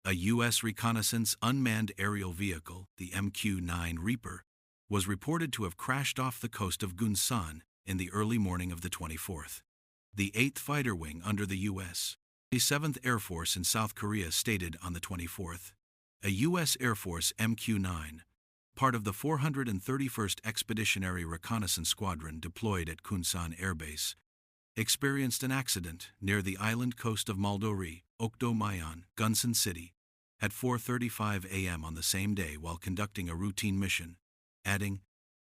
A U.S. reconnaissance unmanned aerial vehicle, the MQ-9 Reaper, was reported to have crashed off the coast of Gunsan in the early morning of the 24th. The 8th Fighter Wing under the U.S. 7th Air Force in South Korea stated on the 24th, a U.S. Air Force MQ-9, part of the 431st Expeditionary Reconnaissance Squadron deployed at Kunsan Air Base, experienced an accident near the island coast of Maldori, Okdo-Mayan, Gunsan City, at 4:35 a.m. on the same day while conducting a routine mission, adding,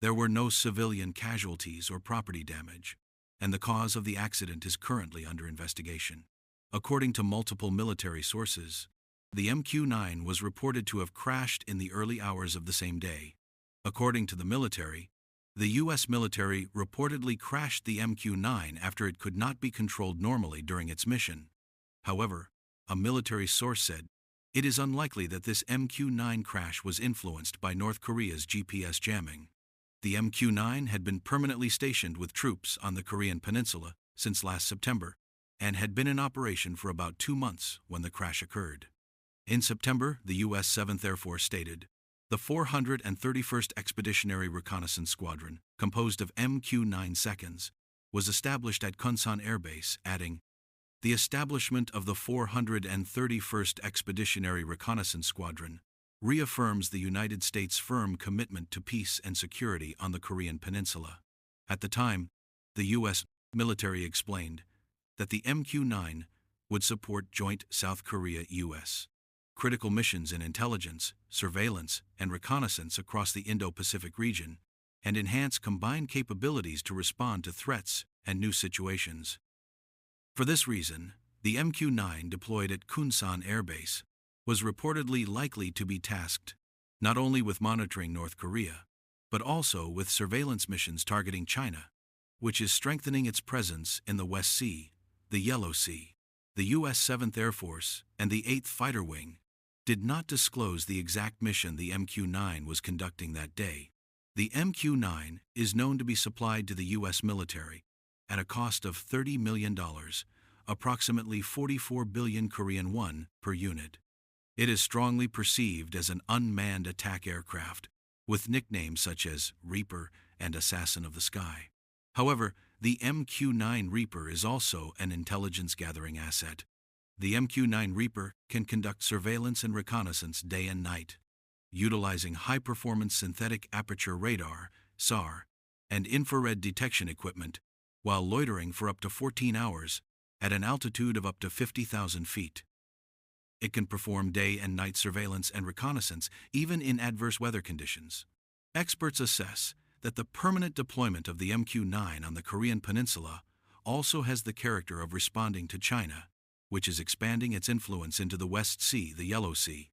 "There were no civilian casualties or property damage, and the cause of the accident is currently under investigation." According to multiple military sources, the MQ-9 was reported to have crashed in the early hours of the same day. According to the military, the U.S. military reportedly crashed the MQ-9 after it could not be controlled normally during its mission. However, a military source said, "It is unlikely that this MQ-9 crash was influenced by North Korea's GPS jamming." The MQ-9 had been permanently stationed with troops on the Korean peninsula since last September and had been in operation for about 2 months when the crash occurred. In September, the U.S. 7th Air Force stated, the 431st Expeditionary Reconnaissance Squadron, composed of MQ-9 seconds, was established at Kunsan Air Base, adding, "The establishment of the 431st Expeditionary Reconnaissance Squadron reaffirms the United States' firm commitment to peace and security on the Korean peninsula." At the time, the U.S. military explained that the MQ-9 would support joint South Korea-U.S. critical missions in intelligence, surveillance, and reconnaissance across the Indo-Pacific region, and enhance combined capabilities to respond to threats and new situations. For this reason, the MQ-9 deployed at Kunsan Air Base was reportedly likely to be tasked not only with monitoring North Korea, but also with surveillance missions targeting China, which is strengthening its presence in the West Sea, the Yellow Sea. The U.S. 7th Air Force and the 8th Fighter Wing did not disclose the exact mission the MQ-9 was conducting that day. The MQ-9 is known to be supplied to the U.S. military at a cost of $30 million, approximately 44 billion Korean won per unit. It is strongly perceived as an unmanned attack aircraft, with nicknames such as Reaper and Assassin of the Sky. However, the MQ-9 Reaper is also an intelligence-gathering asset. The MQ-9 Reaper can conduct surveillance and reconnaissance day and night, utilizing high-performance synthetic aperture radar, SAR, and infrared detection equipment, while loitering for up to 14 hours at an altitude of up to 50,000 feet. It can perform day and night surveillance and reconnaissance even in adverse weather conditions. Experts assess that the permanent deployment of the MQ-9 on the Korean peninsula also has the character of responding to China, which is expanding its influence into the West Sea, the Yellow Sea.